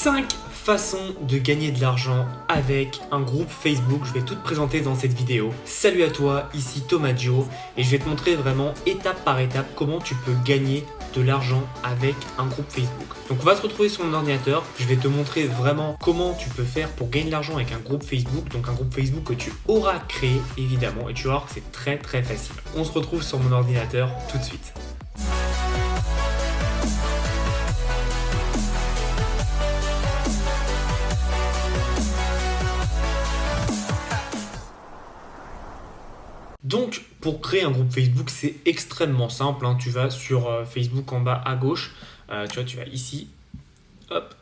5 façons de gagner de l'argent avec un groupe Facebook. Je vais tout te présenter dans cette vidéo. Salut à toi, ici Thomas Gio et je vais te montrer vraiment étape par étape comment tu peux gagner de l'argent avec un groupe Facebook. Donc on va se retrouver sur mon ordinateur. Je vais te montrer vraiment comment tu peux faire pour gagner de l'argent avec un groupe Facebook. Donc un groupe Facebook que tu auras créé évidemment et tu vas voir que c'est très facile. On se retrouve sur mon ordinateur tout de suite. Donc, pour créer un groupe Facebook, c'est extrêmement simple. Tu vas sur Facebook en bas à gauche. Tu vas ici. Hop.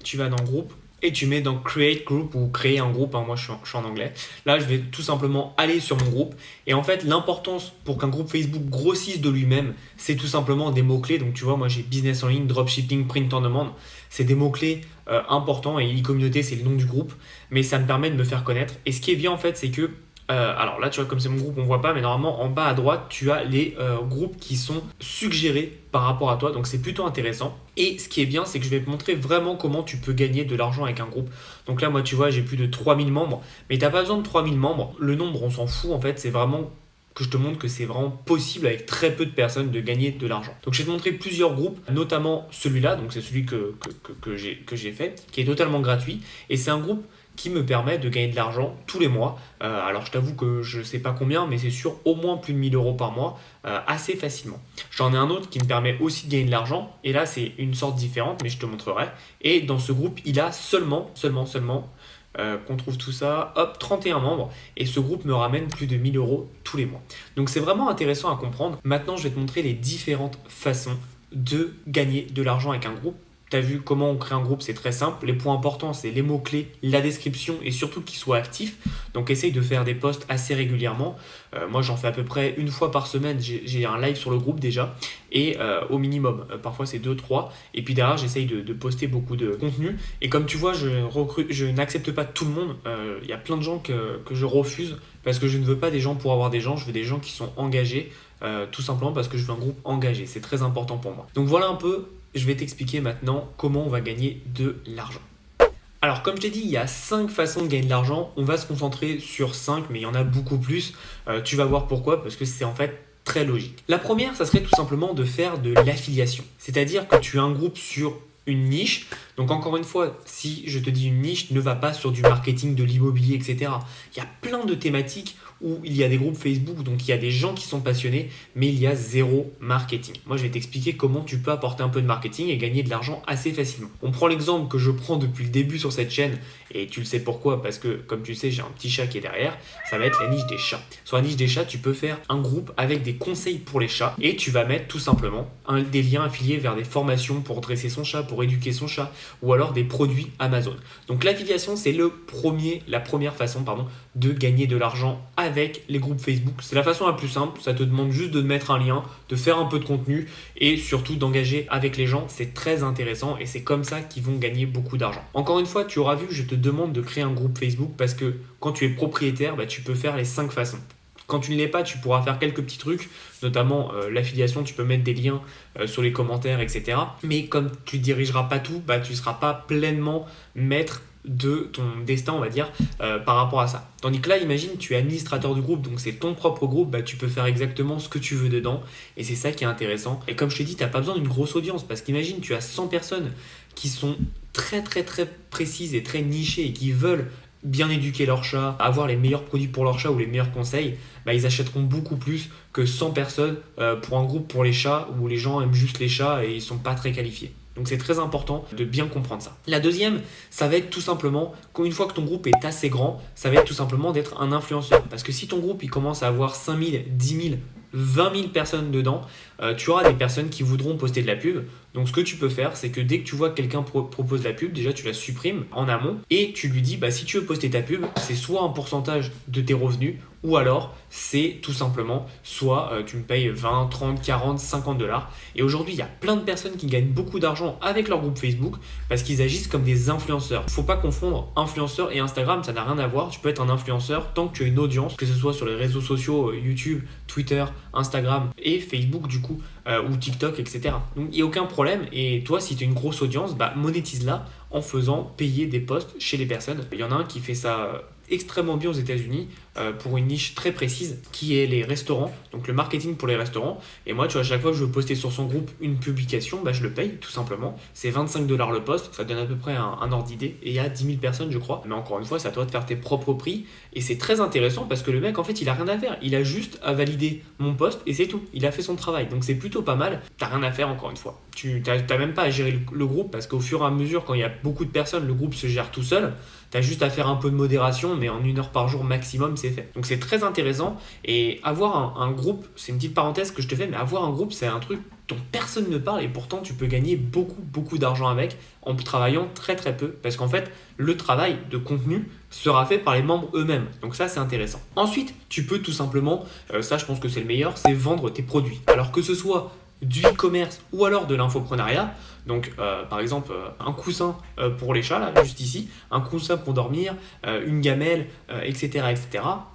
Tu vas dans groupe et tu mets dans Create Group ou créer un groupe. Moi, je suis en anglais. Là, je vais tout simplement aller sur mon groupe. Et en fait, l'importance pour qu'un groupe Facebook grossisse de lui-même, c'est tout simplement des mots-clés. Donc, tu vois, moi, j'ai business en ligne, dropshipping, print on demand. C'est des mots-clés importants et e-communauté, c'est le nom du groupe. Mais ça me permet de me faire connaître. Et ce qui est bien, en fait, c'est que alors là, tu vois, comme c'est mon groupe, on voit pas, mais normalement, en bas à droite, tu as les groupes qui sont suggérés par rapport à toi. Donc, c'est plutôt intéressant. Et ce qui est bien, c'est que je vais te montrer vraiment comment tu peux gagner de l'argent avec un groupe. Donc là, moi, tu vois, j'ai plus de 3000 membres. Mais tu n'as pas besoin de 3000 membres. Le nombre, on s'en fout. En fait, c'est vraiment que je te montre que c'est vraiment possible avec très peu de personnes de gagner de l'argent. Donc, je vais te montrer plusieurs groupes, notamment celui-là. Donc, c'est celui que j'ai fait, qui est totalement gratuit. Et c'est un groupe qui me permet de gagner de l'argent tous les mois. Alors je t'avoue que je ne sais pas combien, mais c'est sûr au moins plus de 1000 € par mois, assez facilement. J'en ai un autre qui me permet aussi de gagner de l'argent, et là c'est une sorte différente, mais je te montrerai. Et dans ce groupe, il a seulement, qu'on trouve tout ça, hop, 31 membres, et ce groupe me ramène plus de 1000 € tous les mois. Donc c'est vraiment intéressant à comprendre. Maintenant, je vais te montrer les différentes façons de gagner de l'argent avec un groupe. Tu as vu comment on crée un groupe, c'est très simple. Les points importants, c'est les mots-clés, la description et surtout qu'il soit actif. Donc, essaye de faire des posts assez régulièrement. Moi, j'en fais à peu près une fois par semaine. J'ai un live sur le groupe déjà et au minimum. Parfois, c'est 2-3. Et puis derrière, j'essaye de poster beaucoup de contenu. Et comme tu vois, je n'accepte pas tout le monde. Il y a plein de gens que je refuse parce que je ne veux pas des gens pour avoir des gens. Je veux des gens qui sont engagés, tout simplement parce que je veux un groupe engagé. C'est très important pour moi. Donc, voilà un peu. Je vais t'expliquer maintenant comment on va gagner de l'argent. Alors comme je t'ai dit, il y a 5 façons de gagner de l'argent. On va se concentrer sur 5, mais il y en a beaucoup plus. Tu vas voir pourquoi, parce que c'est en fait très logique. La première, ça serait tout simplement de faire de l'affiliation. C'est-à-dire que tu as un groupe sur une niche. Donc encore une fois, si je te dis une niche, ne va pas sur du marketing, de l'immobilier, etc. Il y a plein de thématiques où il y a des groupes Facebook, donc il y a des gens qui sont passionnés, mais il y a zéro marketing. Moi, je vais t'expliquer comment tu peux apporter un peu de marketing et gagner de l'argent assez facilement. On prend l'exemple que je prends depuis le début sur cette chaîne, et tu le sais pourquoi, parce que comme tu sais, j'ai un petit chat qui est derrière, ça va être la niche des chats. Sur la niche des chats, tu peux faire un groupe avec des conseils pour les chats, et tu vas mettre tout simplement des liens affiliés vers des formations pour dresser son chat, pour éduquer son chat, ou alors des produits Amazon. Donc l'affiliation, c'est la première façon de gagner de l'argent avec les groupes Facebook. C'est la façon la plus simple, ça te demande juste de mettre un lien, de faire un peu de contenu et surtout d'engager avec les gens. C'est très intéressant et c'est comme ça qu'ils vont gagner beaucoup d'argent. Encore une fois, tu auras vu que je te demande de créer un groupe Facebook parce que quand tu es propriétaire, tu peux faire les 5 façons. Quand tu ne l'es pas, tu pourras faire quelques petits trucs, notamment l'affiliation, tu peux mettre des liens sur les commentaires, etc. Mais comme tu ne dirigeras pas tout, tu ne seras pas pleinement maître de ton destin, on va dire, par rapport à ça. Tandis que là, imagine, tu es administrateur du groupe, donc c'est ton propre groupe, tu peux faire exactement ce que tu veux dedans, et c'est ça qui est intéressant. Et comme je te dis, tu n'as pas besoin d'une grosse audience, parce qu'imagine, tu as 100 personnes qui sont très précises et très nichées, et qui veulent bien éduquer leur chat, avoir les meilleurs produits pour leur chat ou les meilleurs conseils, ils achèteront beaucoup plus que 100 personnes pour un groupe pour les chats, où les gens aiment juste les chats et ils ne sont pas très qualifiés. Donc c'est très important de bien comprendre ça. La deuxième, ça va être tout simplement, une fois que ton groupe est assez grand, ça va être tout simplement d'être un influenceur. Parce que si ton groupe il commence à avoir 5000, 10 000, 20 000 personnes dedans, tu auras des personnes qui voudront poster de la pub. Donc ce que tu peux faire, c'est que dès que tu vois que quelqu'un propose de la pub, déjà tu la supprimes en amont et tu lui dis si tu veux poster ta pub, c'est soit un pourcentage de tes revenus ou alors c'est tout simplement soit tu me payes 20, 30, 40, 50 $. Et aujourd'hui, il y a plein de personnes qui gagnent beaucoup d'argent avec leur groupe Facebook parce qu'ils agissent comme des influenceurs. Il ne faut pas confondre influenceur et Instagram, ça n'a rien à voir. Tu peux être un influenceur tant que tu as une audience, que ce soit sur les réseaux sociaux, YouTube, Twitter, Instagram et Facebook du coup, ou TikTok, etc. Donc il n'y a aucun problème. Et toi, si tu as une grosse audience, monétise-la en faisant payer des posts chez les personnes. Il y en a un qui fait ça extrêmement bien aux États-Unis pour une niche très précise qui est les restaurants, donc le marketing pour les restaurants. Et moi, tu vois, à chaque fois que je veux poster sur son groupe une publication, je le paye tout simplement. C'est 25$ le post, ça donne à peu près un ordre d'idée. Et il y a 10 000 personnes, je crois. Mais encore une fois, c'est à toi de faire tes propres prix. Et c'est très intéressant parce que le mec, en fait, il a rien à faire. Il a juste à valider mon post et c'est tout. Il a fait son travail. Donc c'est plutôt pas mal. T'as rien à faire, encore une fois. Tu n'as même pas à gérer le groupe parce qu'au fur et à mesure, quand il y a beaucoup de personnes, le groupe se gère tout seul. Tu as juste à faire un peu de modération, mais en 1 heure par jour maximum, c'est fait. Donc c'est très intéressant. Et avoir un groupe, c'est une petite parenthèse que je te fais, mais avoir un groupe, c'est un truc dont personne ne parle et pourtant tu peux gagner beaucoup d'argent avec en travaillant très très peu. Parce qu'en fait, le travail de contenu sera fait par les membres eux-mêmes. Donc ça, c'est intéressant. Ensuite, tu peux tout simplement, ça je pense que c'est le meilleur, c'est vendre tes produits. Alors que ce soit du e-commerce ou alors de l'infoprenariat. Donc par exemple un coussin pour les chats là juste ici, un coussin pour dormir, une gamelle, etc.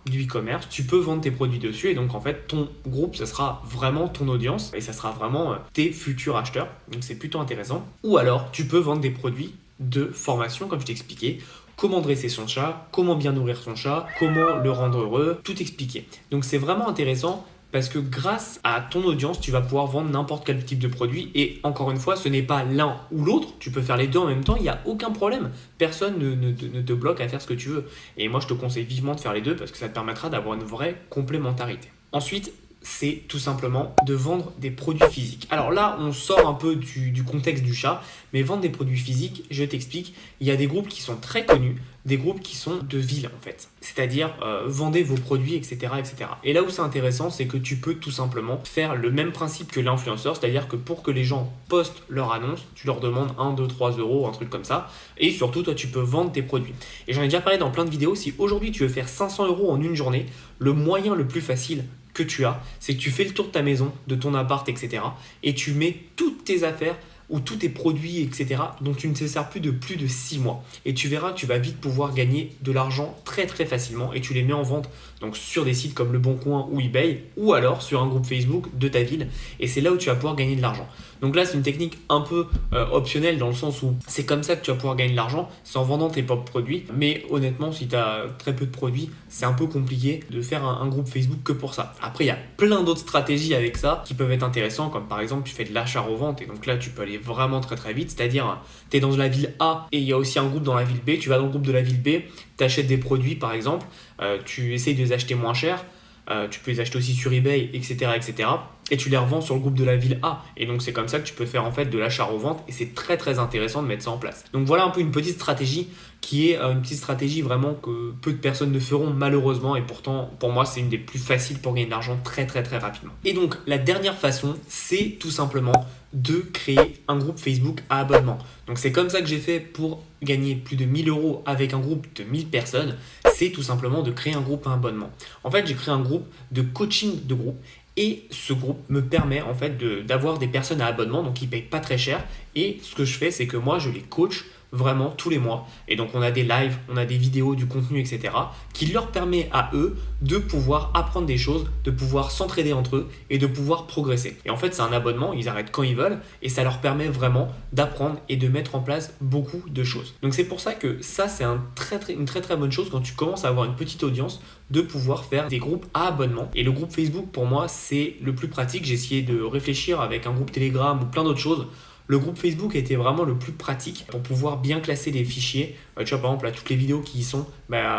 du e-commerce, tu peux vendre tes produits dessus et donc en fait ton groupe ça sera vraiment ton audience et ça sera vraiment tes futurs acheteurs, donc c'est plutôt intéressant. Ou alors tu peux vendre des produits de formation comme je t'ai expliqué, comment dresser son chat, comment bien nourrir son chat, comment le rendre heureux, tout expliqué. Donc c'est vraiment intéressant. Parce que grâce à ton audience, tu vas pouvoir vendre n'importe quel type de produit. Et encore une fois, ce n'est pas l'un ou l'autre. Tu peux faire les deux en même temps, il n'y a aucun problème. Personne ne te bloque à faire ce que tu veux. Et moi, je te conseille vivement de faire les deux parce que ça te permettra d'avoir une vraie complémentarité. Ensuite, c'est tout simplement de vendre des produits physiques. Alors là, on sort un peu du contexte du chat, mais vendre des produits physiques, je t'explique, il y a des groupes qui sont très connus, des groupes qui sont de ville en fait. C'est-à-dire, vendez vos produits, etc., etc. Et là où c'est intéressant, c'est que tu peux tout simplement faire le même principe que l'influenceur, c'est-à-dire que pour que les gens postent leur annonce, tu leur demandes 1, 2, 3 euros, un truc comme ça, et surtout, toi, tu peux vendre tes produits. Et j'en ai déjà parlé dans plein de vidéos, si aujourd'hui tu veux faire 500 euros en une journée, le moyen le plus facile que tu as, c'est que tu fais le tour de ta maison, de ton appart, etc. et tu mets toutes tes affaires ou tous tes produits, etc. dont tu ne te sers plus de 6 mois. Et tu verras que tu vas vite pouvoir gagner de l'argent très très facilement et tu les mets en vente donc sur des sites comme Le Bon Coin ou eBay ou alors sur un groupe Facebook de ta ville et c'est là où tu vas pouvoir gagner de l'argent. Donc là, c'est une technique un peu optionnelle dans le sens où c'est comme ça que tu vas pouvoir gagner de l'argent, c'est en vendant tes propres produits. Mais honnêtement, si tu as très peu de produits, c'est un peu compliqué de faire un groupe Facebook que pour ça. Après, il y a plein d'autres stratégies avec ça qui peuvent être intéressantes, comme par exemple, tu fais de l'achat-revente et donc là, tu peux aller vraiment très très vite. C'est-à-dire, tu es dans la ville A et il y a aussi un groupe dans la ville B. Tu vas dans le groupe de la ville B, tu achètes des produits par exemple, tu essayes de les acheter moins cher. Tu peux les acheter aussi sur eBay, etc. Et tu les revends sur le groupe de la ville A. Et donc c'est comme ça que tu peux faire en fait de l'achat-revente et c'est très très intéressant de mettre ça en place. Donc voilà un peu une petite stratégie qui est une petite stratégie vraiment que peu de personnes ne feront malheureusement et pourtant pour moi c'est une des plus faciles pour gagner de l'argent très très très rapidement. Et donc la dernière façon c'est tout simplement de créer un groupe Facebook à abonnement. Donc c'est comme ça que j'ai fait pour gagner plus de 1 000 euros avec un groupe de 1000 personnes, c'est tout simplement de créer un groupe à abonnement. En fait j'ai créé un groupe de coaching de groupe. Et ce groupe me permet en fait d'avoir des personnes à abonnement, donc ils ne payent pas très cher. Et ce que je fais, c'est que moi, je les coach vraiment tous les mois. Et donc, on a des lives, on a des vidéos, du contenu, etc. qui leur permet à eux de pouvoir apprendre des choses, de pouvoir s'entraider entre eux et de pouvoir progresser. Et en fait, c'est un abonnement, ils arrêtent quand ils veulent et ça leur permet vraiment d'apprendre et de mettre en place beaucoup de choses. Donc, c'est pour ça que ça, c'est une très très bonne chose quand tu commences à avoir une petite audience de pouvoir faire des groupes à abonnement. Et le groupe Facebook, pour moi, c'est le plus pratique. J'ai essayé de réfléchir avec un groupe Telegram ou plein d'autres choses. Le groupe Facebook était vraiment le plus pratique pour pouvoir bien classer les fichiers. Tu vois, par exemple, là, toutes les vidéos qui y sont,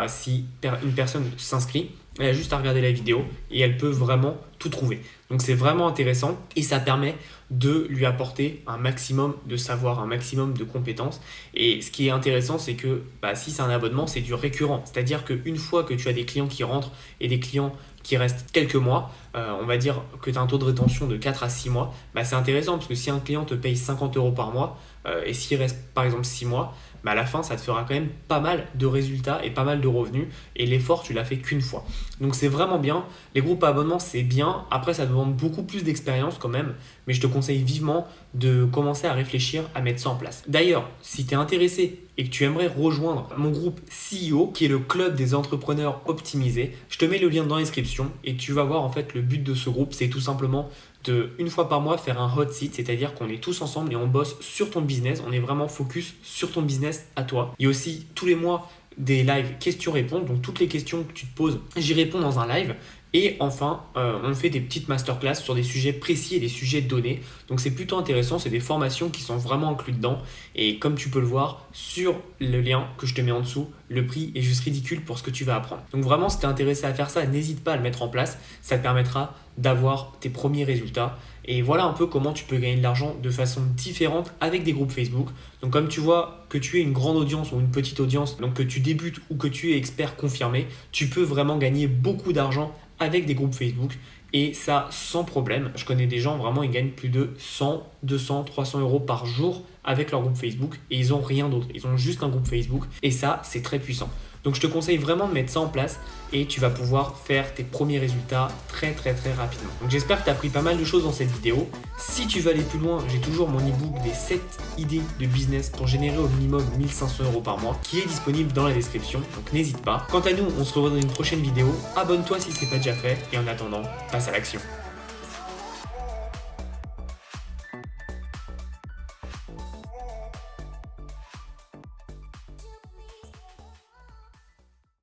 si une personne s'inscrit, elle a juste à regarder la vidéo et elle peut vraiment tout trouver. Donc c'est vraiment intéressant et ça permet de lui apporter un maximum de savoir, un maximum de compétences. Et ce qui est intéressant, c'est que si c'est un abonnement, c'est du récurrent. C'est-à-dire qu'une fois que tu as des clients qui rentrent et des clients qui restent quelques mois, on va dire que tu as un taux de rétention de 4 à 6 mois, c'est intéressant parce que si un client te paye 50 euros par mois et s'il reste par exemple 6 mois, à la fin, ça te fera quand même pas mal de résultats et pas mal de revenus. Et l'effort, tu l'as fait qu'une fois. Donc, c'est vraiment bien. Les groupes à abonnement, c'est bien. Après, ça demande beaucoup plus d'expérience quand même. Mais je te conseille vivement de commencer à réfléchir à mettre ça en place. D'ailleurs, si tu es intéressé et que tu aimerais rejoindre mon groupe CEO, qui est le club des entrepreneurs optimisés, je te mets le lien dans la description et tu vas voir en fait le but de ce groupe, c'est tout simplement de une fois par mois faire un hot seat, c'est-à-dire qu'on est tous ensemble et on bosse sur ton business, on est vraiment focus sur ton business à toi. Il y a aussi tous les mois des lives questions-réponses, donc toutes les questions que tu te poses, j'y réponds dans un live. Et enfin, on fait des petites masterclass sur des sujets précis et des sujets donnés. Donc c'est plutôt intéressant, c'est des formations qui sont vraiment incluses dedans. Et comme tu peux le voir sur le lien que je te mets en dessous, le prix est juste ridicule pour ce que tu vas apprendre. Donc vraiment, si tu es intéressé à faire ça, n'hésite pas à le mettre en place. Ça te permettra d'avoir tes premiers résultats. Et voilà un peu comment tu peux gagner de l'argent de façon différente avec des groupes Facebook. Donc comme tu vois que tu es une grande audience ou une petite audience, donc que tu débutes ou que tu es expert confirmé, tu peux vraiment gagner beaucoup d'argent avec des groupes Facebook et ça sans problème. Je connais des gens vraiment, ils gagnent plus de 100, 200, 300 euros par jour avec leur groupe Facebook et ils n'ont rien d'autre. Ils ont juste un groupe Facebook et ça, c'est très puissant. Donc je te conseille vraiment de mettre ça en place et tu vas pouvoir faire tes premiers résultats très rapidement. Donc j'espère que tu as appris pas mal de choses dans cette vidéo. Si tu veux aller plus loin, j'ai toujours mon ebook des 7 idées de business pour générer au minimum 1500 euros par mois qui est disponible dans la description, donc n'hésite pas. Quant à nous, on se revoit dans une prochaine vidéo. Abonne-toi si ce n'est pas déjà fait et en attendant, passe à l'action.